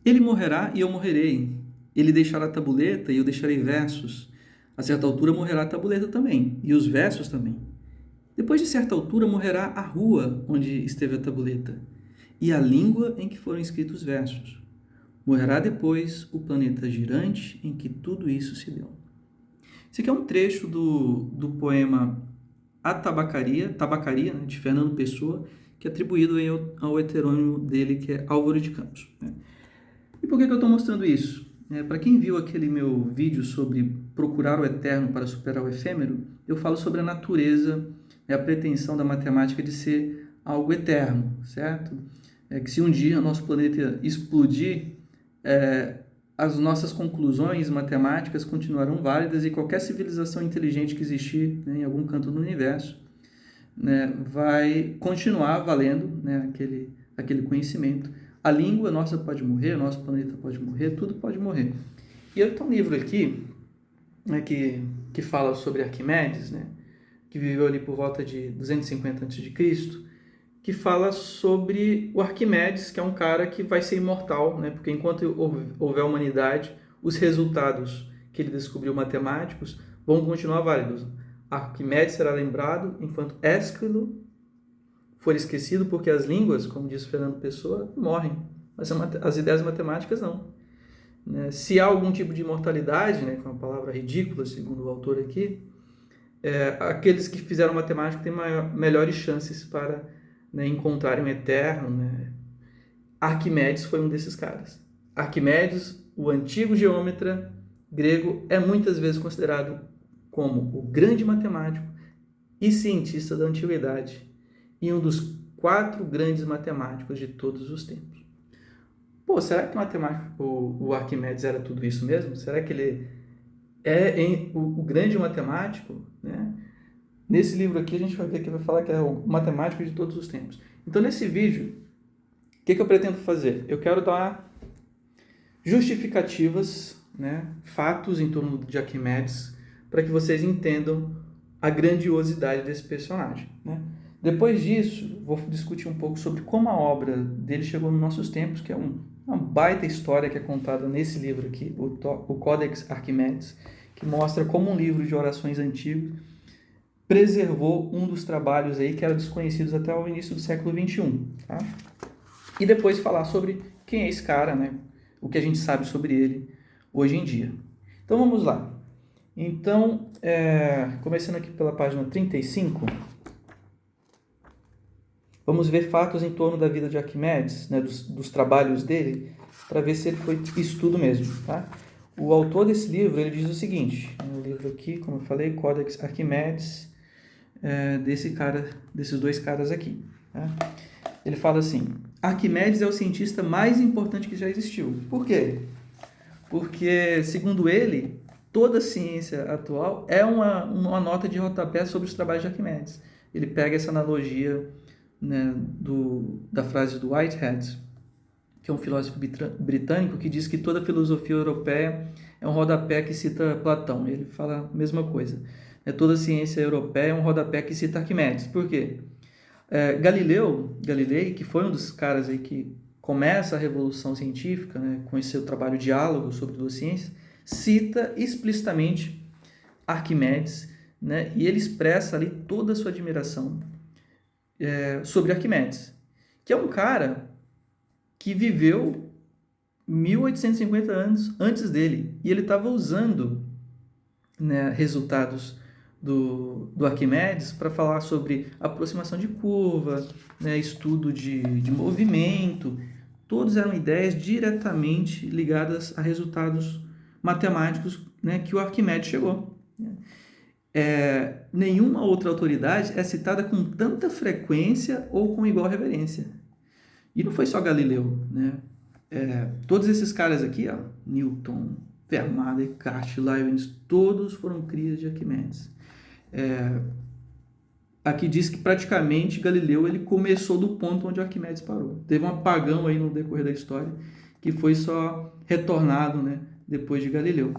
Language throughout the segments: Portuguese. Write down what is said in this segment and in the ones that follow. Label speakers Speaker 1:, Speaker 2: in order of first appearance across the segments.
Speaker 1: Ele morrerá e eu morrerei. Ele deixará a tabuleta e eu deixarei versos. A certa altura morrerá a tabuleta também, e os versos também. Depois de certa altura morrerá a rua onde esteve a tabuleta, e a língua em que foram escritos os versos. Morrerá depois o planeta girante em que tudo isso se deu. Esse aqui é um trecho do poema A Tabacaria, né, de Fernando Pessoa, que é atribuído aí ao heterônimo dele, que é Álvaro de Campos, né? E por que eu estou mostrando isso? Para quem viu aquele meu vídeo sobre procurar o eterno para superar o efêmero, eu falo sobre a natureza, a pretensão da matemática de ser algo eterno, certo? Que se um dia o nosso planeta explodir, as nossas conclusões matemáticas continuarão válidas e qualquer civilização inteligente que existir, né, em algum canto do universo, né, vai continuar valendo, né, aquele conhecimento. A língua nossa pode morrer, o nosso planeta pode morrer, tudo pode morrer. E eu tenho um livro aqui, né, que fala sobre Arquimedes, né, que viveu ali por volta de 250 a.C., que fala sobre o Arquimedes, que é um cara que vai ser imortal, né, porque enquanto houver humanidade, os resultados que ele descobriu matemáticos vão continuar válidos. Arquimedes será lembrado enquanto Ésquilo for esquecido, porque as línguas, como diz Fernando Pessoa, morrem, mas as ideias matemáticas não. Né? Se há algum tipo de imortalidade, né, com a palavra ridícula, segundo o autor aqui, aqueles que fizeram matemática têm melhores chances para, né, encontrarem o eterno. Né? Arquimedes foi um desses caras. Arquimedes, o antigo geômetra grego, é muitas vezes considerado como o grande matemático e cientista da antiguidade e um dos 4 grandes matemáticos de todos os tempos. Pô, será que o Arquimedes era tudo isso mesmo? Será que ele o grande matemático? Né? Nesse livro aqui a gente vai ver que vai falar que é o matemático de todos os tempos. Então, nesse vídeo, o que eu pretendo fazer? Eu quero dar justificativas, né, fatos em torno de Arquimedes, para que vocês entendam a grandiosidade desse personagem. Né? Depois disso, vou discutir um pouco sobre como a obra dele chegou nos nossos tempos, que é uma baita história que é contada nesse livro aqui, o Codex Arquimedes, que mostra como um livro de orações antigo preservou um dos trabalhos aí que eram desconhecidos até o início do século XXI. Tá? E depois falar sobre quem é esse cara, né? O que a gente sabe sobre ele hoje em dia. Então vamos lá. Então, começando aqui pela página 35, vamos ver fatos em torno da vida de Arquimedes, né, dos trabalhos dele, para ver se ele foi isso tudo mesmo. Tá? O autor desse livro ele diz o seguinte, no livro aqui, como eu falei, Codex Arquimedes, desses dois caras aqui. Tá? Ele fala assim: Arquimedes é o cientista mais importante que já existiu. Por quê? Porque, segundo ele, toda a ciência atual é uma nota de rodapé sobre os trabalhos de Arquimedes. Ele pega essa analogia, né, da frase do Whitehead, que é um filósofo britânico, que diz que toda filosofia europeia é um rodapé que cita Platão. Ele fala a mesma coisa. Toda ciência europeia é um rodapé que cita Arquimedes. Por quê? Galilei, que foi um dos caras aí que começa a revolução científica, né, com esse seu trabalho Diálogo sobre duas ciências, cita explicitamente Arquimedes, né, e ele expressa ali toda a sua admiração sobre Arquimedes, que é um cara que viveu 1850 anos antes dele, e ele estava usando, né, resultados do Arquimedes para falar sobre aproximação de curva, né, estudo de movimento. Todos eram ideias diretamente ligadas a resultados matemáticos, né, que o Arquimedes chegou. Nenhuma outra autoridade é citada com tanta frequência ou com igual reverência. E não foi só Galileu, né? Todos esses caras aqui, ó, Newton, Fermat, Descartes, Leibniz, todos foram crias de Arquimedes. Aqui diz que praticamente Galileu ele começou do ponto onde Arquimedes parou. Teve um apagão aí no decorrer da história que foi só retornado, né, depois de Galileu.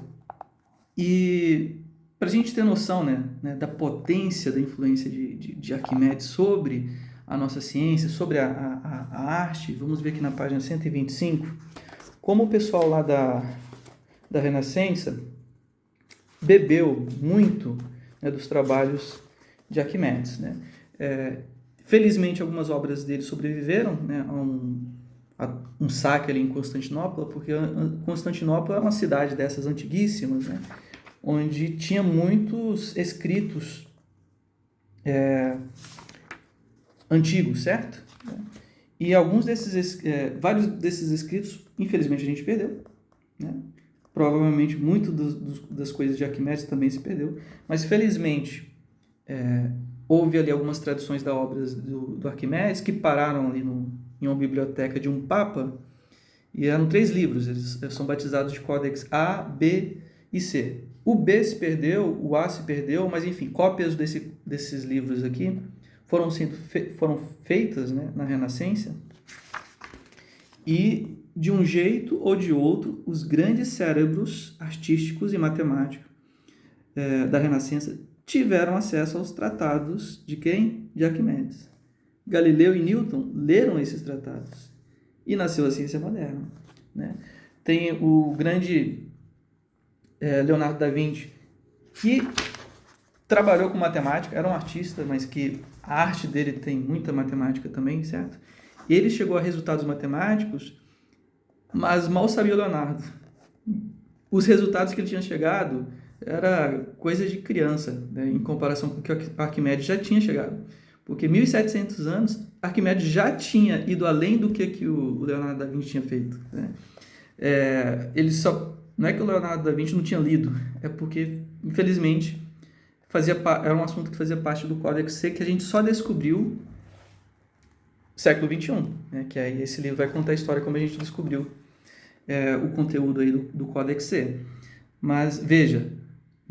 Speaker 1: E para a gente ter noção, né, da potência da influência de Arquimedes sobre a nossa ciência, sobre a arte, vamos ver aqui na página 125 como o pessoal lá da Renascença bebeu muito, né, dos trabalhos de Arquimedes, né? Felizmente, algumas obras dele sobreviveram, né, a um saque ali em Constantinopla, porque Constantinopla é uma cidade dessas antiguíssimas, né, onde tinha muitos escritos antigos, certo? E alguns vários desses escritos, infelizmente, a gente perdeu, né? Provavelmente muito das coisas de Arquimedes também se perdeu, mas felizmente houve ali algumas traduções da obras do Arquimedes que pararam ali em uma biblioteca de um papa, e eram 3 livros, eles são batizados de Códex A, B e C. O B se perdeu, o A se perdeu, mas enfim, cópias desses livros aqui foram feitas, né, na Renascença, e de um jeito ou de outro, os grandes cérebros artísticos e matemáticos da Renascença tiveram acesso aos tratados de quem? De Arquimedes. Galileu e Newton leram esses tratados e nasceu a ciência moderna, né? Tem o grande Leonardo da Vinci, que trabalhou com matemática, era um artista, mas que a arte dele tem muita matemática também, certo? Ele chegou a resultados matemáticos, mas mal sabia o Leonardo. Os resultados que ele tinha chegado era coisa de criança, né, em comparação com o que Arquimedes já tinha chegado. Porque 1.700 anos, Arquimedes já tinha ido além do que o Leonardo da Vinci tinha feito, né? Não é que o Leonardo da Vinci não tinha lido, é porque, infelizmente, era um assunto que fazia parte do Códex C, que a gente só descobriu século XXI, né? Que aí esse livro vai contar a história como a gente descobriu o conteúdo aí do Códex C. Mas veja,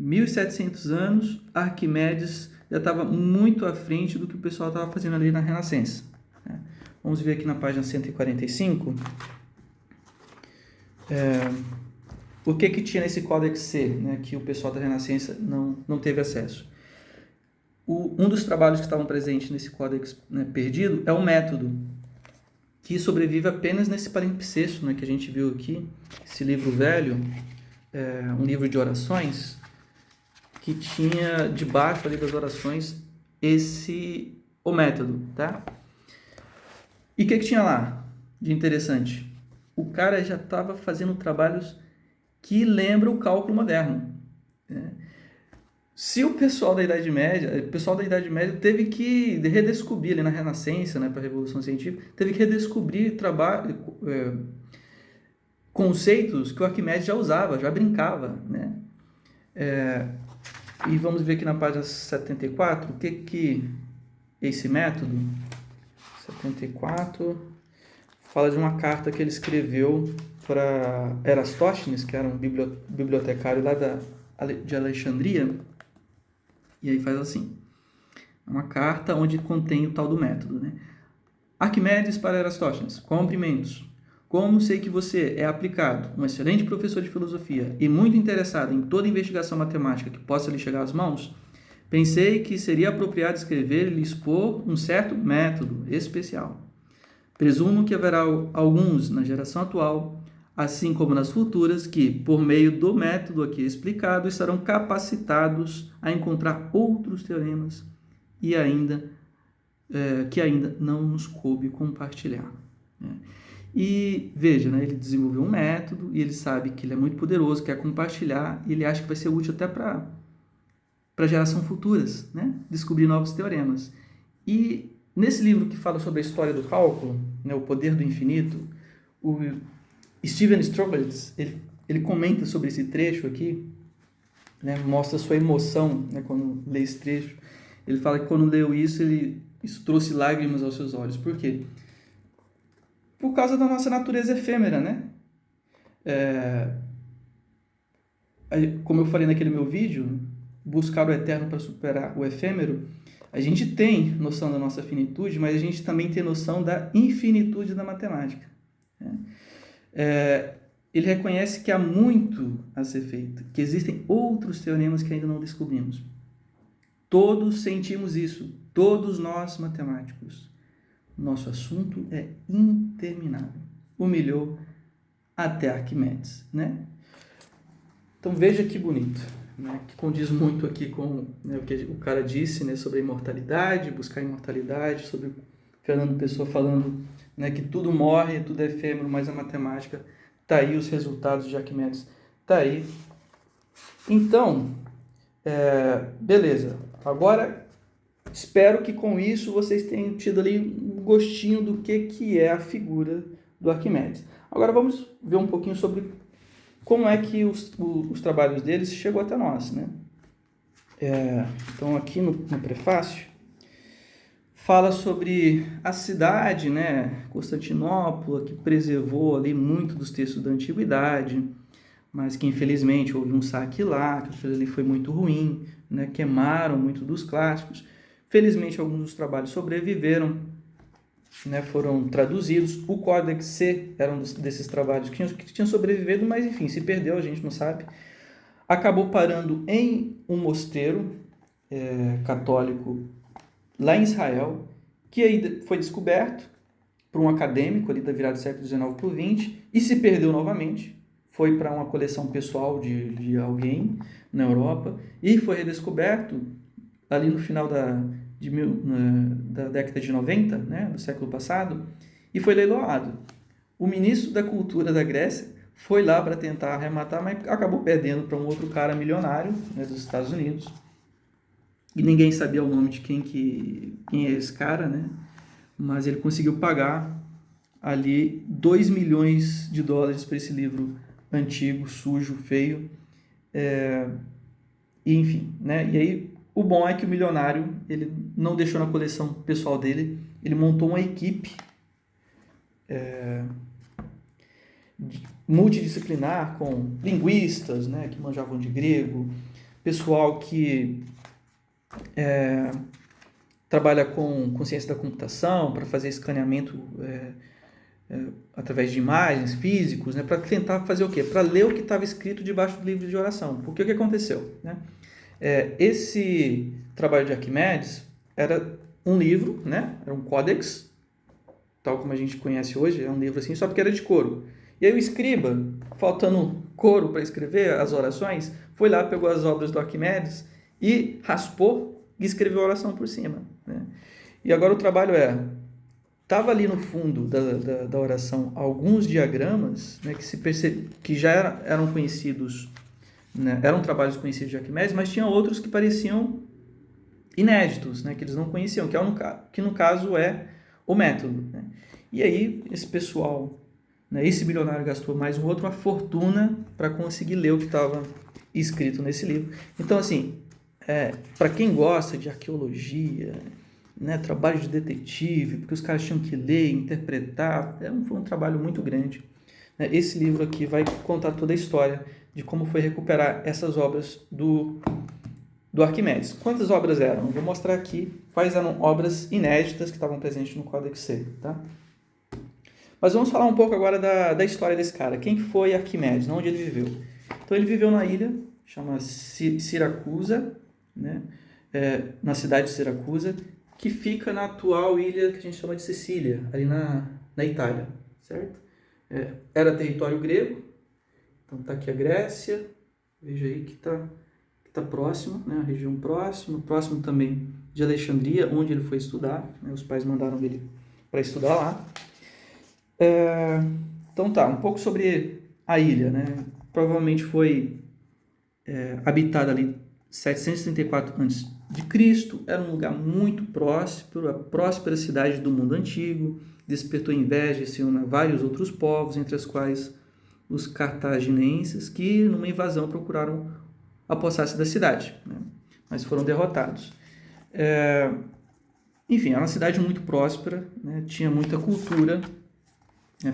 Speaker 1: 1.700 anos, Arquimedes já estava muito à frente do que o pessoal estava fazendo ali na Renascença, né? Vamos ver aqui na página 145. O que tinha nesse Códex C, né, que o pessoal da Renascença não teve acesso? Um dos trabalhos que estavam presentes nesse Códex, né, perdido é o método, que sobrevive apenas nesse palimpsesto, né, que a gente viu aqui, esse livro velho, um livro de orações, que tinha debaixo ali das orações o método, tá? E o que tinha lá de interessante? O cara já estava fazendo trabalhos que lembram o cálculo moderno, né? Se o pessoal da Idade Média teve que redescobrir ali na Renascença, né, para a Revolução Científica, teve que redescobrir conceitos que o Arquimedes já usava, já brincava, né? E vamos ver aqui na página 74 o que esse método 74 fala de uma carta que ele escreveu para Erastóstenes, que era um bibliotecário lá de Alexandria. E aí faz assim, uma carta onde contém o tal do método, né? Arquimedes para Erastóstenes, cumprimentos. Como sei que você é aplicado, um excelente professor de filosofia e muito interessado em toda investigação matemática que possa lhe chegar às mãos, pensei que seria apropriado escrever e lhe expor um certo método especial. Presumo que haverá alguns na geração atual, assim como nas futuras, que, por meio do método aqui explicado, estarão capacitados a encontrar outros teoremas e que ainda não nos coube compartilhar, né? E veja, né, ele desenvolveu um método e ele sabe que ele é muito poderoso, quer compartilhar, e ele acha que vai ser útil até para gerações futuras, né, descobrir novos teoremas. E nesse livro que fala sobre a história do cálculo, né, O Poder do Infinito, o Steven Strogatz, ele comenta sobre esse trecho aqui, né, mostra sua emoção, né, quando lê esse trecho. Ele fala que quando leu isso trouxe lágrimas aos seus olhos. Por quê? Por causa da nossa natureza efêmera, né? Como eu falei naquele meu vídeo, buscar o eterno para superar o efêmero, a gente tem noção da nossa finitude, mas a gente também tem noção da infinitude da matemática, né? Ele reconhece que há muito a ser feito, que existem outros teoremas que ainda não descobrimos. Todos sentimos isso, todos nós matemáticos. Nosso assunto é interminável. Humilhou até Arquimedes, né? Então veja que bonito, né? Que condiz muito aqui com, né, o que o cara disse, né, sobre a imortalidade, buscar a imortalidade, sobre Fernando Pessoa falando, né, que tudo morre, tudo é efêmero, mas a matemática está aí, os resultados de Arquimedes está aí. Então, beleza. Agora, espero que com isso vocês tenham tido ali um gostinho do que é a figura do Arquimedes. Agora vamos ver um pouquinho sobre como é que os trabalhos deles chegou até nós, né? Então aqui no prefácio fala sobre a cidade, né, Constantinopla, que preservou ali muito dos textos da antiguidade, mas que infelizmente houve um saque lá, que aquilo ali foi muito ruim, né, queimaram muito dos clássicos. Felizmente alguns dos trabalhos sobreviveram, né, foram traduzidos. O Códex C era um desses trabalhos que tinham sobrevivido, mas enfim, se perdeu, a gente não sabe. Acabou parando em um mosteiro católico lá em Israel, que aí foi descoberto por um acadêmico ali da virada do século XIX para o XX e se perdeu novamente. Foi para uma coleção pessoal de alguém na Europa e foi redescoberto ali no final da década de 90, né, do século passado, e foi leiloado. O ministro da Cultura da Grécia foi lá para tentar arrematar, mas acabou perdendo para um outro cara milionário, né, dos Estados Unidos. E ninguém sabia o nome de quem é esse cara, né? Mas ele conseguiu pagar ali 2 milhões de dólares para esse livro antigo, sujo, feio. E, enfim, né? E aí o bom é que o milionário ele não deixou na coleção pessoal dele, ele montou uma equipe multidisciplinar com linguistas, né, que manjavam de grego, pessoal que trabalha com ciência da computação para fazer escaneamento através de imagens, físicos, né, para tentar fazer o quê? Para ler o que estava escrito debaixo do livro de oração. Porque o que aconteceu? Né? Esse trabalho de Arquimedes era um livro, né? Era um códex, tal como a gente conhece hoje, é um livro assim, só porque era de couro. E aí o escriba, faltando couro para escrever as orações, foi lá, pegou as obras do Arquimedes e raspou e escreveu a oração por cima. Né? E agora o trabalho estava ali no fundo da oração alguns diagramas, né, que já eram conhecidos, né, eram trabalhos conhecidos de Arquimedes, mas tinha outros que pareciam inéditos, né, que eles não conheciam, que no caso é o método. Né? E aí esse pessoal, né, esse milionário gastou mais um outro uma fortuna para conseguir ler o que estava escrito nesse livro. Então, assim, para quem gosta de arqueologia, né, trabalho de detetive, porque os caras tinham que ler, interpretar, foi um trabalho muito grande. Né? Esse livro aqui vai contar toda a história de como foi recuperar essas obras do Arquimedes. Quantas obras eram? Eu vou mostrar aqui quais eram obras inéditas que estavam presentes no Códex C. Tá? Mas vamos falar um pouco agora da história desse cara. Quem foi Arquimedes? Onde ele viveu? Então ele viveu na ilha, chama Siracusa, né? Na cidade de Siracusa, que fica na atual ilha que a gente chama de Sicília, ali na Itália, certo? Era território grego, então está aqui a Grécia, veja aí que está próximo, né? A região próximo também de Alexandria, onde ele foi estudar, né? Os pais mandaram ele para estudar lá. Então tá, um pouco sobre a ilha, né? Provavelmente foi habitada ali 734 a.C., era um lugar muito próspero, a próspera cidade do mundo antigo, despertou inveja e ciúme a vários outros povos, entre os quais os cartaginenses, que numa invasão procuraram apossar-se da cidade, né? Mas foram derrotados. Enfim, era uma cidade muito próspera, né? Tinha muita cultura.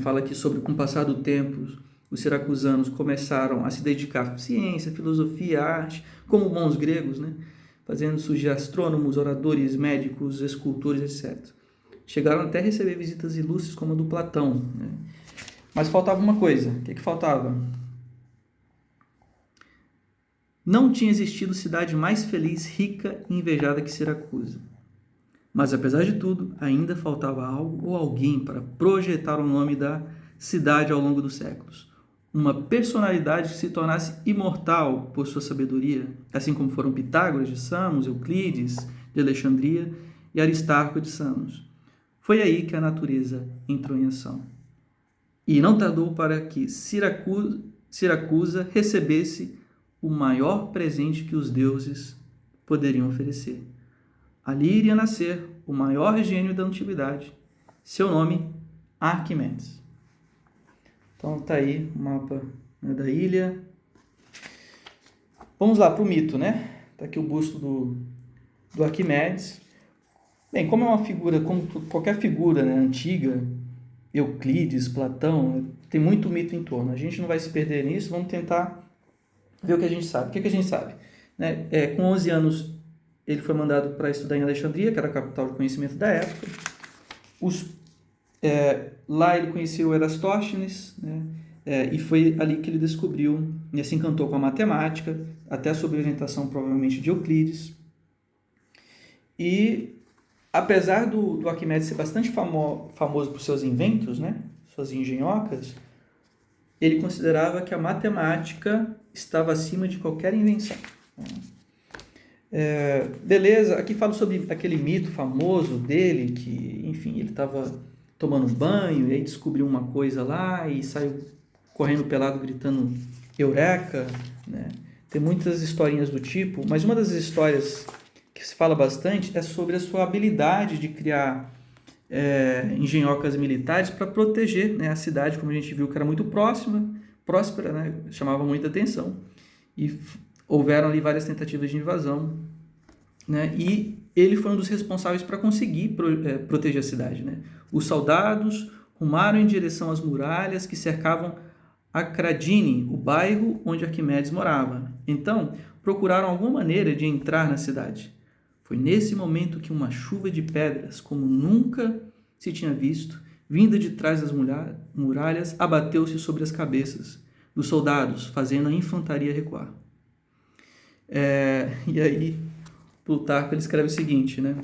Speaker 1: Fala aqui sobre, com o passar do tempo, os siracusanos começaram a se dedicar à ciência, filosofia, arte, como bons gregos, né? Fazendo surgir astrônomos, oradores, médicos, escultores, etc. Chegaram até a receber visitas ilustres como a do Platão. Né? Mas faltava uma coisa. O que faltava? Não tinha existido cidade mais feliz, rica e invejada que Siracusa. Mas, apesar de tudo, ainda faltava algo ou alguém para projetar o nome da cidade ao longo dos séculos. uma personalidade que se tornasse imortal por sua sabedoria, assim como foram Pitágoras de Samos, Euclides de Alexandria e Aristarco de Samos. Foi aí que a natureza entrou em ação. E não tardou para que Siracusa recebesse o maior presente que os deuses poderiam oferecer. Ali iria nascer o maior gênio da antiguidade. Seu nome, Arquimedes. Então tá aí o mapa, né, da ilha. Vamos lá para o mito, né? Tá aqui o busto do Arquimedes. Bem, como é uma figura, como qualquer figura, né, antiga, Euclides, Platão, tem muito mito em torno. A gente não vai se perder nisso, vamos tentar ver o que a gente sabe. O que a gente sabe? Né? Com 11 anos, ele foi mandado para estudar em Alexandria, que era a capital de conhecimento da época. Lá ele conheceu Erastóstenes, né? E foi ali que ele descobriu, e se encantou com a matemática, até sob orientação provavelmente de Euclides. E apesar do Arquimedes ser bastante famoso por seus inventos, né? Suas engenhocas, ele considerava que a matemática estava acima de qualquer invenção. Beleza, aqui falo sobre aquele mito famoso dele, que, enfim, ele estava tomando banho e aí descobriu uma coisa lá e saiu correndo pelado gritando Eureka, né? Tem muitas historinhas do tipo, mas uma das histórias que se fala bastante é sobre a sua habilidade de criar engenhocas militares para proteger, né, a cidade, como a gente viu que era muito próspera, né, chamava muita atenção, e houveram ali várias tentativas de invasão, né, e ele foi um dos responsáveis para conseguir proteger a cidade, né. Os soldados rumaram em direção às muralhas que cercavam Acradine, o bairro onde Arquimedes morava. Então, procuraram alguma maneira de entrar na cidade. Foi nesse momento que uma chuva de pedras, como nunca se tinha visto, vinda de trás das muralhas, abateu-se sobre as cabeças dos soldados, fazendo a infantaria recuar. E aí, Plutarco ele escreve o seguinte, né?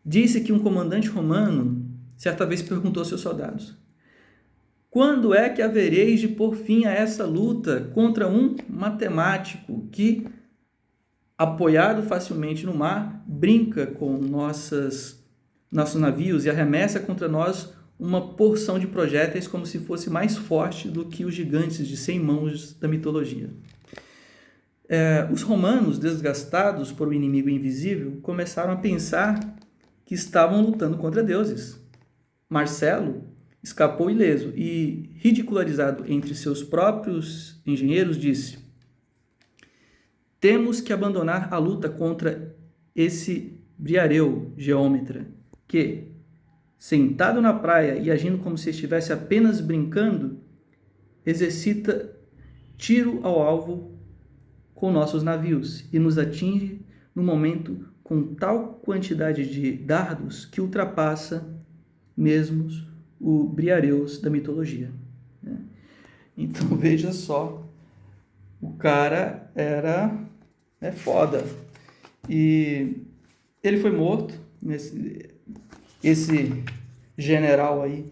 Speaker 1: Disse que um comandante romano certa vez perguntou aos seus soldados: quando é que havereis de pôr fim a essa luta contra um matemático que, apoiado facilmente no mar, brinca com nossos navios e arremessa contra nós uma porção de projéteis como se fosse mais forte do que os gigantes de 100 mãos da mitologia. Os romanos, desgastados por um inimigo invisível, começaram a pensar que estavam lutando contra deuses. Marcelo escapou ileso e, ridicularizado entre seus próprios engenheiros, disse: temos que abandonar a luta contra esse briareu geômetra que, sentado na praia e agindo como se estivesse apenas brincando, exercita tiro ao alvo com nossos navios e nos atinge no momento com tal quantidade de dardos que ultrapassa mesmo o briareus da mitologia. Então veja só, o cara era foda. E ele foi morto, esse general aí,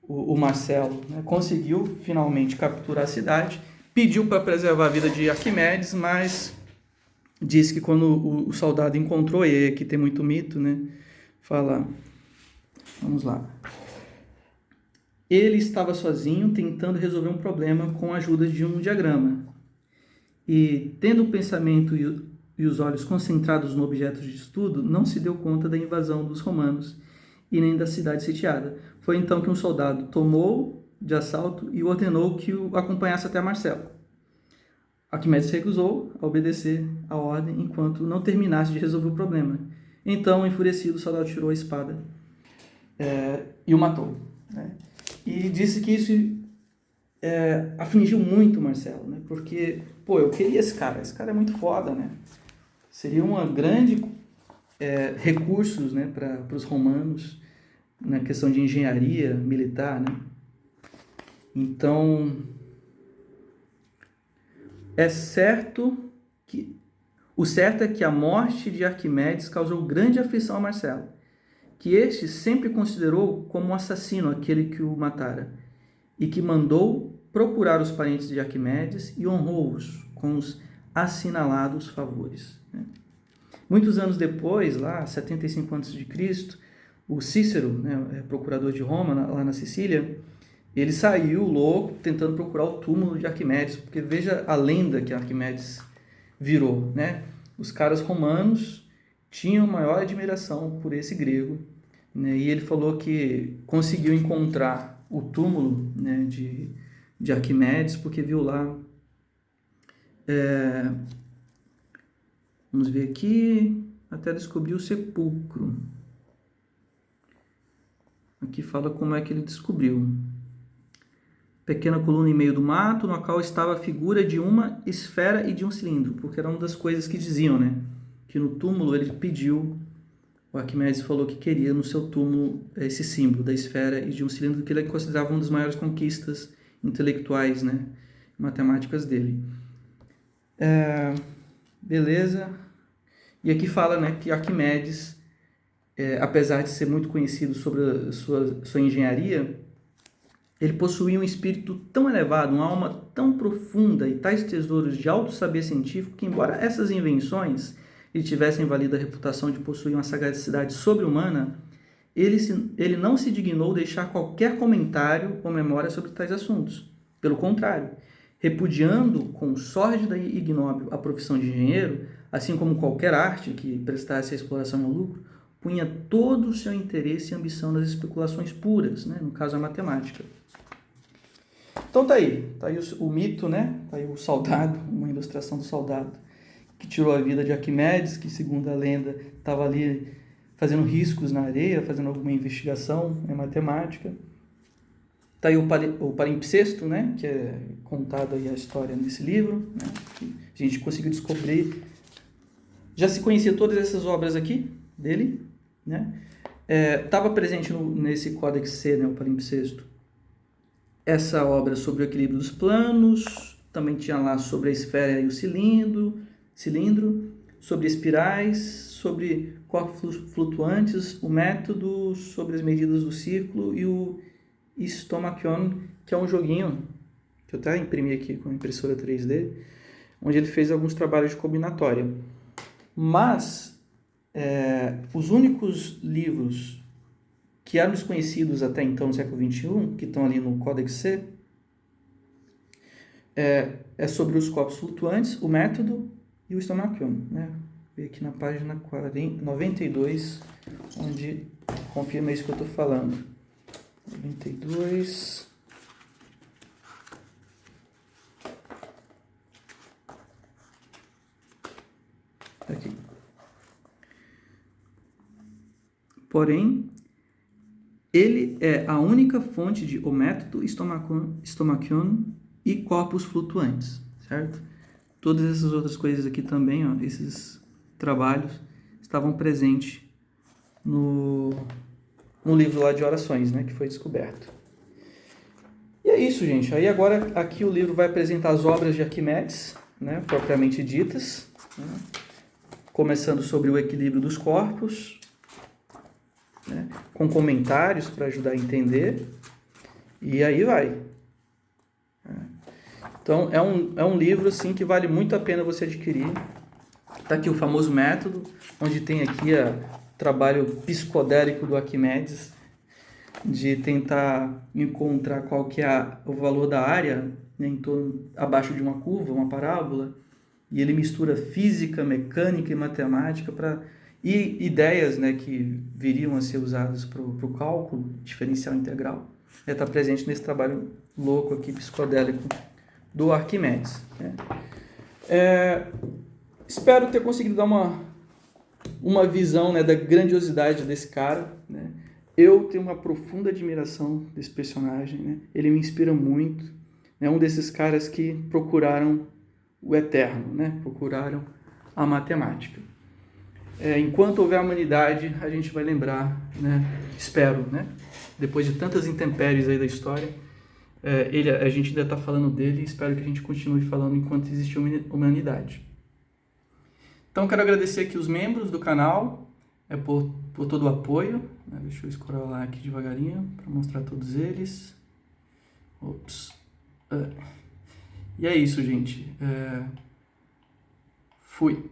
Speaker 1: o Marcelo, né, conseguiu finalmente capturar a cidade, pediu para preservar a vida de Arquimedes, mas disse que quando o soldado encontrou ele, aqui tem muito mito, né, fala, vamos lá, ele estava sozinho tentando resolver um problema com a ajuda de um diagrama, e tendo o pensamento e os olhos concentrados no objeto de estudo, não se deu conta da invasão dos romanos e nem da cidade sitiada. Foi então que um soldado tomou de assalto e ordenou que o acompanhasse até Marcelo. Arquimedes recusou a obedecer a ordem enquanto não terminasse de resolver o problema. Então, enfurecido, o soldado tirou a espada e o matou, né? E disse que isso afligiu muito Marcelo, né? Porque, eu queria esse cara é muito foda, né? Seria uma grande recursos, né, para os romanos na questão de engenharia militar, né? Então, o certo é que a morte de Arquimedes causou grande aflição a Marcelo, que este sempre considerou como um assassino aquele que o matara, e que mandou procurar os parentes de Arquimedes e honrou-os com os assinalados favores. Muitos anos depois, lá 75 a.C., o Cícero, procurador de Roma, lá na Sicília, ele saiu louco tentando procurar o túmulo de Arquimedes, porque veja a lenda que Arquimedes virou, né? Os caras romanos tinham maior admiração por esse grego, né? E ele falou que conseguiu encontrar o túmulo, né, de Arquimedes, porque viu lá. Vamos ver aqui, até descobrir o sepulcro. Aqui fala como é que ele descobriu. Pequena coluna em meio do mato, no qual estava a figura de uma esfera e de um cilindro, porque era uma das coisas que diziam, né? Que no túmulo ele pediu, o Arquimedes falou que queria no seu túmulo esse símbolo da esfera e de um cilindro, que ele considerava uma das maiores conquistas intelectuais, né? Matemáticas dele. Beleza. E aqui fala, né, que Arquimedes, apesar de ser muito conhecido sobre a sua engenharia, ele possuía um espírito tão elevado, uma alma tão profunda e tais tesouros de alto saber científico que, embora essas invenções lhe tivessem valido a reputação de possuir uma sagacidade sobre-humana, ele não se dignou deixar qualquer comentário ou memória sobre tais assuntos. Pelo contrário, repudiando com sórdida e ignóbil a profissão de engenheiro, assim como qualquer arte que prestasse a exploração ao lucro, punha todo o seu interesse e ambição nas especulações puras, né? No caso a matemática. Então tá aí o mito, né? Tá aí o soldado, uma ilustração do soldado que tirou a vida de Arquimedes, que segundo a lenda estava ali fazendo riscos na areia, fazendo alguma investigação em matemática. Tá aí o palimpsesto, né? Que é contado aí a história nesse livro, né? Que a gente conseguiu descobrir. Já se conhecia todas essas obras aqui dele, né? Estava presente nesse Códex C, né? O palimpsesto. Essa obra sobre o equilíbrio dos planos, também tinha lá sobre a esfera e o cilindro, sobre espirais, sobre corpos flutuantes, o método, sobre as medidas do círculo e o Stomachion, que é um joguinho que eu até imprimi aqui com a impressora 3D, onde ele fez alguns trabalhos de combinatória. Mas os únicos livros que eram desconhecidos até então no século XXI, que estão ali no Códex C, é sobre os corpos flutuantes, o método e o Stomachion, né? Vou ver aqui na página 92, onde confirma isso que eu estou falando. 92... Aqui. Porém, ele é a única fonte de o método, Stomachion e corpos flutuantes, certo? Todas essas outras coisas aqui também, ó, esses trabalhos, estavam presentes no livro lá de orações, né, que foi descoberto. E é isso, gente. Aí agora aqui o livro vai apresentar as obras de Arquimedes, né, propriamente ditas, né, começando sobre o equilíbrio dos corpos, né, com comentários para ajudar a entender, e aí vai. Então, é um livro assim, que vale muito a pena você adquirir. Está aqui o famoso método, onde tem aqui o trabalho psicodélico do Arquimedes, de tentar encontrar qual que é o valor da área, né, em torno, abaixo de uma curva, uma parábola, e ele mistura física, mecânica e matemática e ideias, né, que viriam a ser usadas para o cálculo diferencial integral. Está presente nesse trabalho louco aqui, psicodélico, do Arquimedes, né? Espero ter conseguido dar uma visão, né, da grandiosidade desse cara, né? Eu tenho uma profunda admiração desse personagem, né? Ele me inspira muito. É um desses caras que procuraram o eterno, né? Procuraram a matemática. Enquanto houver humanidade, a gente vai lembrar, né? Espero, né? Depois de tantas intempéries aí da história, a gente ainda está falando dele e espero que a gente continue falando enquanto existe humanidade. Então, quero agradecer aqui os membros do canal por todo o apoio, né? Deixa eu scrollar aqui devagarinho para mostrar todos eles. Ops. E é isso, gente. Fui.